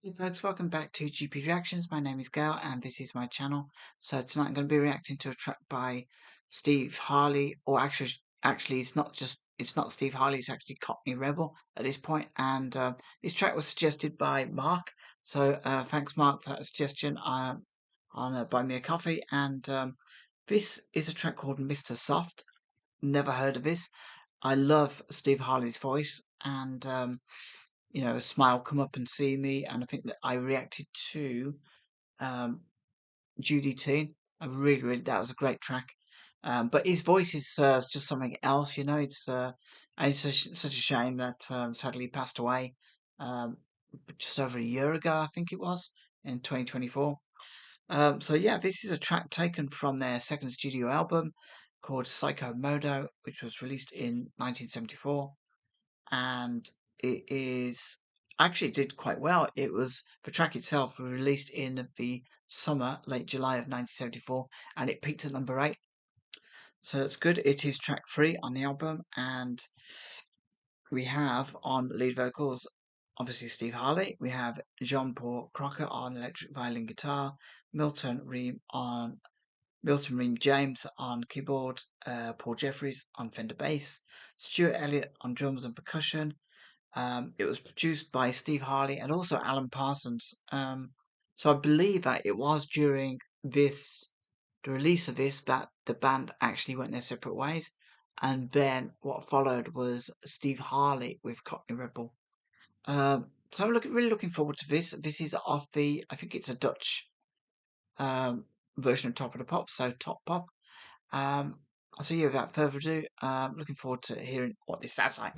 Hey folks, welcome back to GP Reactions. My name is Gail and this is my channel. So tonight I'm going to be reacting to a track by Steve Harley, or actually it's not Steve Harley, it's actually Cockney Rebel at this point. And this track was suggested by Mark. So thanks Mark for that suggestion on Buy Me a Coffee. And this is a track called Mr. Soft. Never heard of this. I love Steve Harley's voice, and Smile, Come Up and See Me, and I think that I reacted to um, Judy Teen. I really, that was a great track. But his voice is just something else, and it's such a shame that sadly he passed away just over a year ago, I think it was, in 2024. So yeah, this is a track taken from their second studio album called Psycho Modo, which was released in 1974, and it is actually it did quite well. It was the track itself was released in the late July of 1974, and it peaked at number 8. So that's good. It is track 3 on the album, and we have on lead vocals obviously Steve Harley. We have Jean-Paul Crocker on electric violin guitar, Milton Ream James on keyboard, Paul Jeffries on Fender bass, Stuart Elliott on drums and percussion. It was produced by Steve Harley and also Alan Parsons. So I believe that it was during the release of this, that the band actually went their separate ways. And then what followed was Steve Harley with Cockney Rebel. So I'm really looking forward to this. This is off I think it's a Dutch version of Top of the Pop, so TopPop. So yeah, without further ado, looking forward to hearing what this sounds like.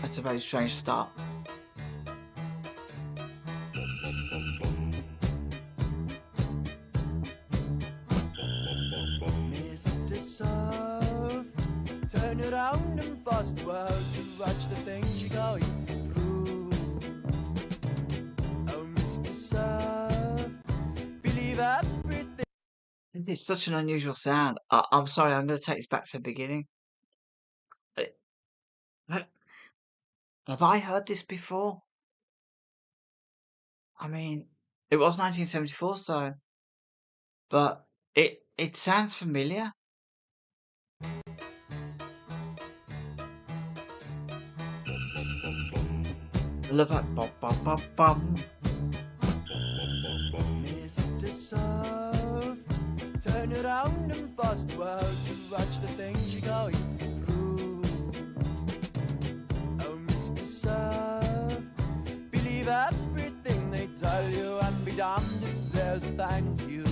That's a very strange start. Mr. Soft, turn around and fast the world to watch the things you're going through. Oh, Mr. Soft, believe everything. It's such an unusual sound. I'm sorry, I'm going to take this back to the beginning. Have I heard this before? I mean, it was 1974, so, but it sounds familiar. I love that bum bum bum bum. Mr. Soft, turn around and fast the world to watch the things you're going through. Oh, Mr. Soft, believe everything they tell you and be damned if they'll thank you.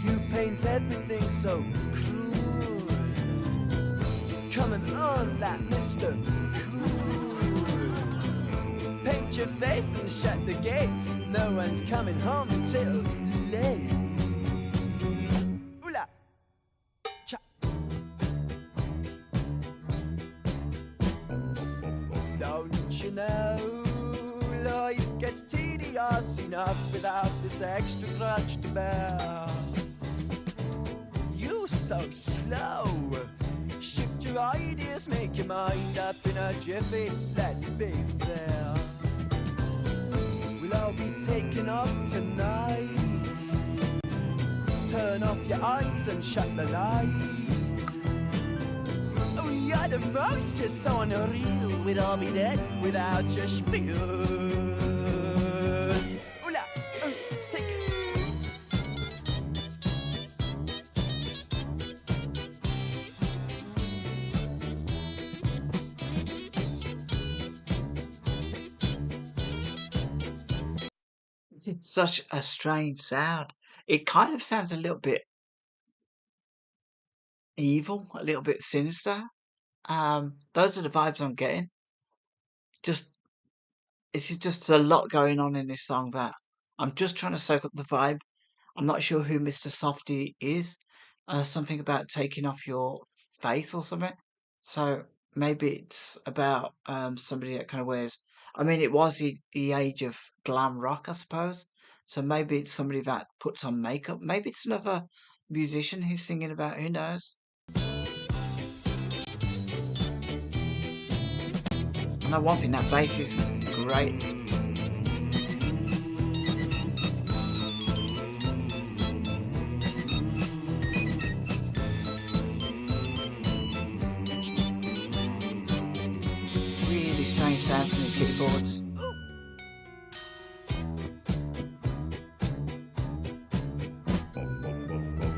You paint everything so cruel, coming on like Mr. Cool. Paint your face and shut the gate. No one's coming home till late. Ooh-la. Cha. Don't you know life gets tedious enough without this extra grudge to bear? You so slow. Shift your ideas, make your mind up in a jiffy. Let's be fair. We'll all be taken off tonight. Turn off your eyes and shut the lights. Oh, you're the most, you're so unreal. We'd all be dead without your spiel. Ooh-la, take it. It's such a strange sound. It kind of sounds a little bit evil, a little bit sinister. Those are the vibes I'm getting. Just It's just a lot going on in this song that I'm just trying to soak up the vibe. I'm not sure who Mr. Softy is. Something about taking off your face or something. So maybe it's about somebody that kind of wears. I mean, it was the age of glam rock, I suppose. So maybe it's somebody that puts on makeup. Maybe it's another musician he's singing about. Who knows? I know one thing, that bass is great. Really strange sound from the keyboards.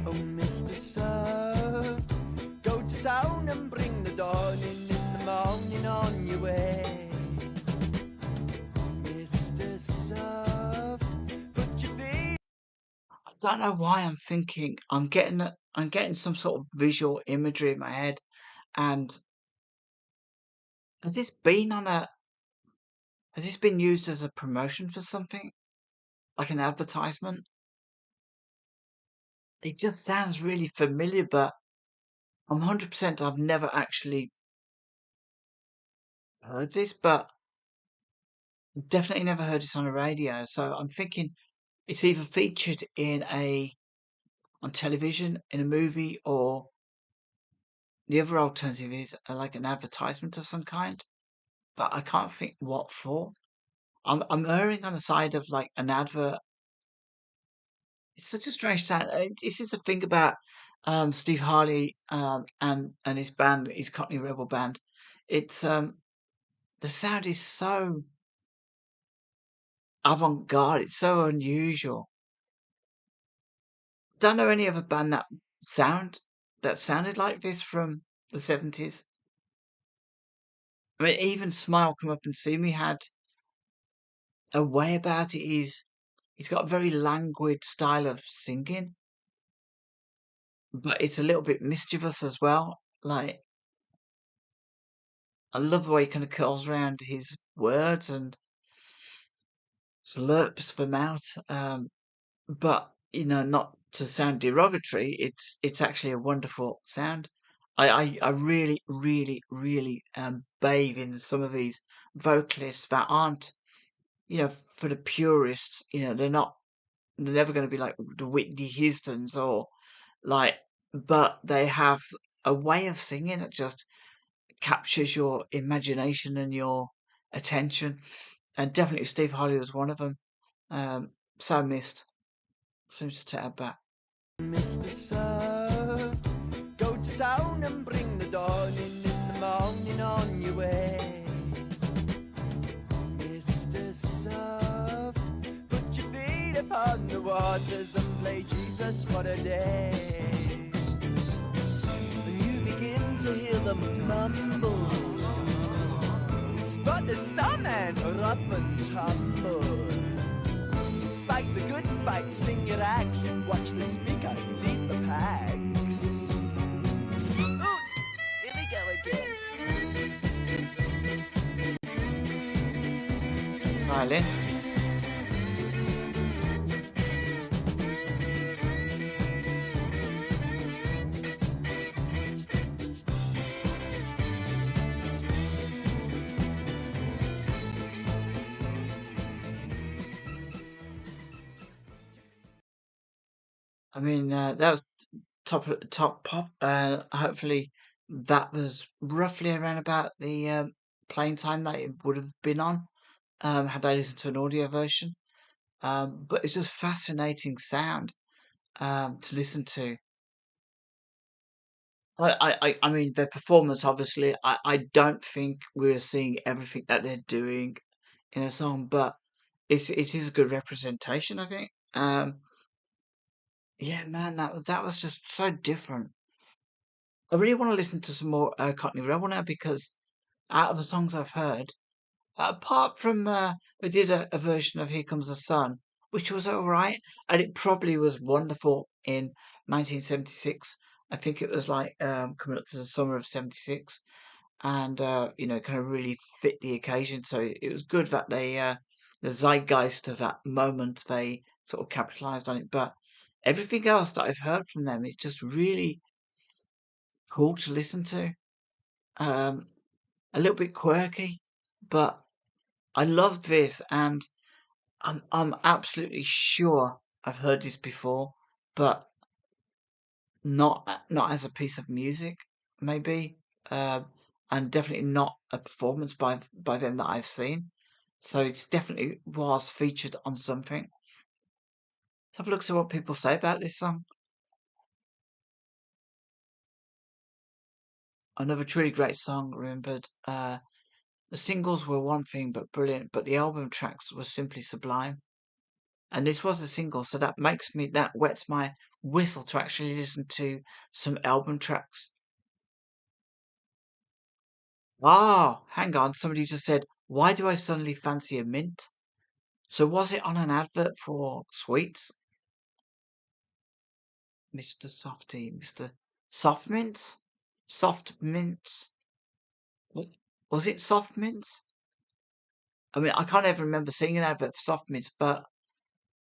Oh, Mr. Surf, go to town and bring the dawn in the morning on your way. Mr. Surf, put your feet. I don't know why I'm getting some sort of visual imagery in my head, and has this been on a has this been used as a promotion for something? Like an advertisement? It just sounds really familiar, but I'm 100% I've never actually heard this, but definitely never heard this on the radio. So I'm thinking it's either featured on television, in a movie, or the other alternative is like an advertisement of some kind. But I can't think what for. I'm erring on the side of like an advert. It's such a strange sound. This is the thing about Steve Harley and his band, his Cockney Rebel band. It's the sound is so avant-garde. It's so unusual. Don't know any other band that sounded like this from the 70s. I mean, even Smile Come Up and See Me had a way about it. He's got a very languid style of singing, but it's a little bit mischievous as well. Like, I love the way he kind of curls around his words and slurps them out. But not to sound derogatory, it's actually a wonderful sound. I really, really, really bathe in some of these vocalists that aren't, for the purists, they're never going to be like the Whitney Houstons or like, but they have a way of singing that just captures your imagination and your attention. And definitely Steve Harley was one of them. So missed. So just take that back. Mr. Surf, go to town and bring the dawn in the morning on your way. Mr. Surf, put your feet upon the waters and play Jesus for a day. And you begin to hear them mumble, spot the starman rough and tumble. Fight the good fight, sling your axe, and watch the speaker lead the packs. Ooh, here we go again. Violin. I mean, that was top pop. Hopefully, that was roughly around about the playing time that it would have been on. Had I listened to an audio version. But it's just fascinating sound to listen to. I mean, their performance, obviously, I don't think we're seeing everything that they're doing in a song, but it is a good representation, I think. Yeah, man, that was just so different. I really want to listen to some more Cockney Rebel now because out of the songs I've heard, apart from they did a version of Here Comes the Sun, which was all right, and it probably was wonderful in 1976. I think it was like coming up to the summer of '76, and kind of really fit the occasion. So it was good that the zeitgeist of that moment, they sort of capitalized on it. But everything else that I've heard from them is just really cool to listen to. Um, a little bit quirky, but I loved this, and I'm absolutely sure I've heard this before, but not as a piece of music, maybe. and definitely not a performance by them that I've seen. So it definitely was featured on something. Have a look at what people say about this song. Another truly great song, remembered. The singles were one thing but brilliant, but the album tracks were simply sublime. And this was a single, so that wets my whistle to actually listen to some album tracks. Oh, hang on, somebody just said, why do I suddenly fancy a mint? So was it on an advert for sweets? Mr. Softy, Mr. Soft Mints? Soft Mints? What- Was it Soft Mints? I mean, I can't ever remember seeing an advert for Soft Mints, but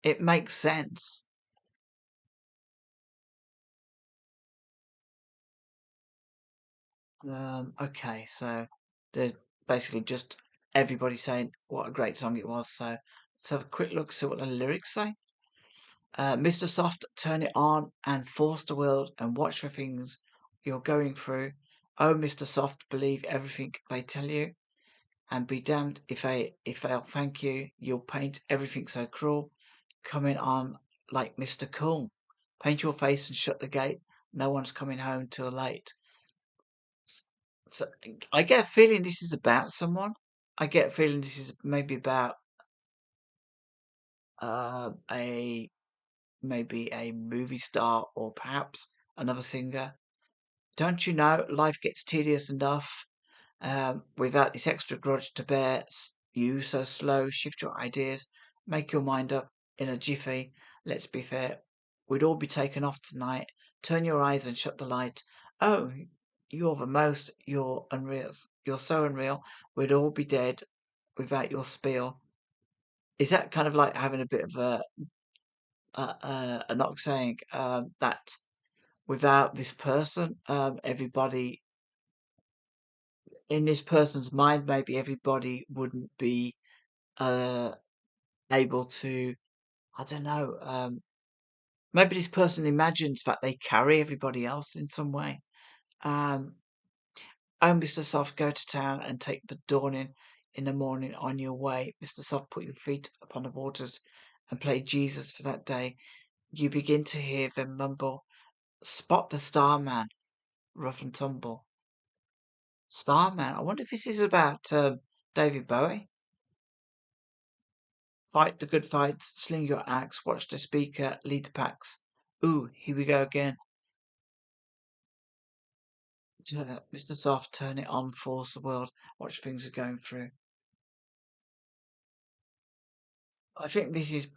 it makes sense. Okay, so there's basically just everybody saying what a great song it was. So let's have a quick look, see what the lyrics say. Mr. Soft, turn it on and force the world and watch for things you're going through. Oh, Mr. Soft, believe everything they tell you, and be damned if they'll thank you. You'll paint everything so cruel, coming on like Mr. Cool. Paint your face and shut the gate. No one's coming home till late. So I get a feeling this is about someone. I get a feeling this is maybe about a maybe a movie star or perhaps another singer. Don't you know life gets tedious enough without this extra grudge to bear? You so slow, shift your ideas, make your mind up in a jiffy. Let's be fair, we'd all be taken off tonight. Turn your eyes and shut the light. Oh, you're the most, you're unreal, you're so unreal. We'd all be dead without your spiel. Is that kind of like having a bit of a knock saying that without this person, everybody in this person's mind, maybe everybody wouldn't be uh, able to, I don't know, maybe this person imagines that they carry everybody else in some way. Um, oh, Mr. Soft, go to town and take the dawning in the morning on your way. Mr. Soft, put your feet upon the waters and play Jesus for that day. You begin to hear them mumble, spot the Starman, rough and tumble. Starman, I wonder if this is about David Bowie. Fight the good fights, sling your axe, watch the speaker, lead the packs. Ooh, here we go again. Mr. Soft, turn it on, force the world, watch things are going through. I think this is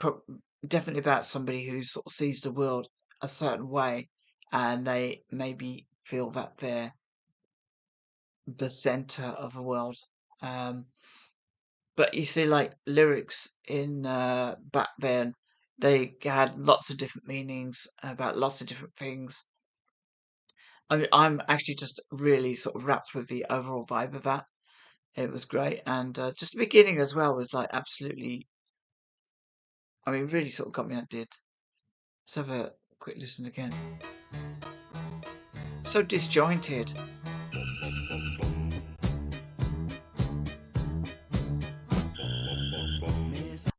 definitely about somebody who sort of sees the world a certain way and they maybe feel that they're the center of the world. Um, but you see, like lyrics in back then, they had lots of different meanings about lots of different things. I mean, I'm actually just really sort of wrapped with the overall vibe of that. It was great, and just the beginning as well was like absolutely. I mean, really sort of got me. That did. Let's have a quick listen again. So disjointed.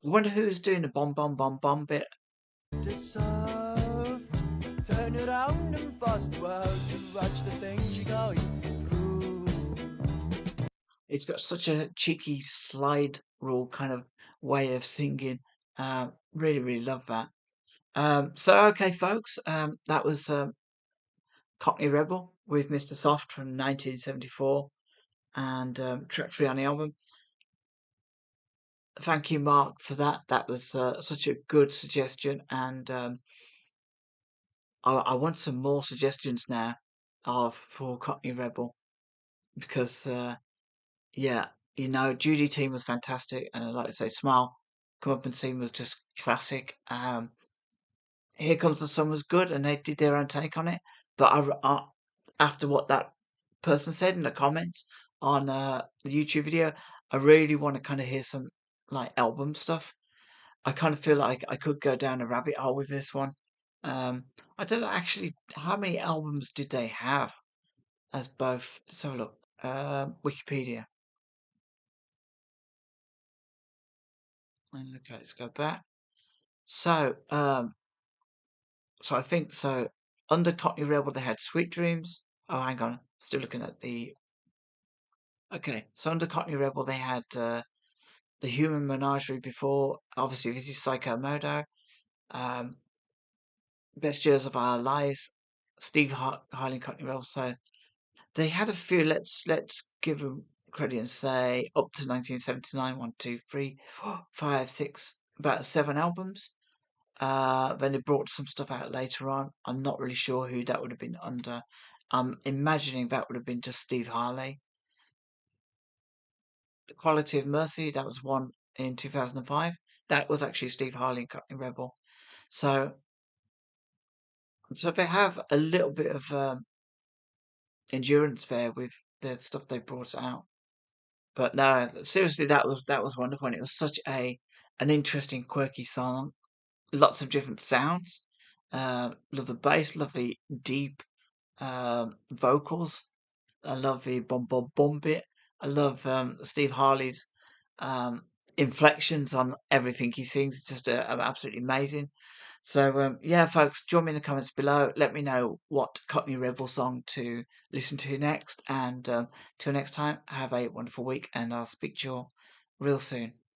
I wonder who's doing the bomb bomb bomb bomb bit. Mr. Soft, turn around and force the world to watch the things you're going through. It's got such a cheeky slide rule kind of way of singing. Really, really love that. So okay, folks, that was Cockney Rebel with Mr. Soft from 1974 and track 3 on the album. Thank you, Mark, for that. That was such a good suggestion, and I want some more suggestions now of for Cockney Rebel because yeah, you know, Judy Team was fantastic, and like I say, Smile Come Up and Sing was just classic. Here Comes the Sun was good, and they did their own take on it. But after what that person said in the comments on the YouTube video, I really want to kind of hear some like album stuff. I kind of feel like I could go down a rabbit hole with this one. I don't know actually how many albums did they have as both. Let's have a look. Wikipedia. And okay, let's go back. So, so I think so. Under Cockney Rebel, they had Sweet Dreams. Oh, hang on, still looking at the. Okay, so under Cockney Rebel, they had the Human Menagerie before. Obviously, this is Psycho Modo. Um, Best Years of Our Lives. Steve Harley and Cockney Rebel. So they had a few. Let's give them credit and say up to 1979. 1, 2, 3, 4, 5, 6, about 7 albums. Then they brought some stuff out later on. I'm not really sure who that would have been under. I'm imagining that would have been just Steve Harley. The Quality of Mercy, that was one in 2005. That was actually Steve Harley and Cockney Rebel. So, so they have a little bit of endurance there with the stuff they brought out. But no, seriously, that was wonderful. And it was such an interesting, quirky song. Lots of different sounds. Love the bass, love the deep vocals. I love the bum bum bum bit. I love Steve Harley's um, inflections on everything he sings. It's just absolutely amazing. So yeah, folks, join me in the comments below. Let me know what Cockney Rebel song to listen to next. And till next time, have a wonderful week, and I'll speak to you all real soon.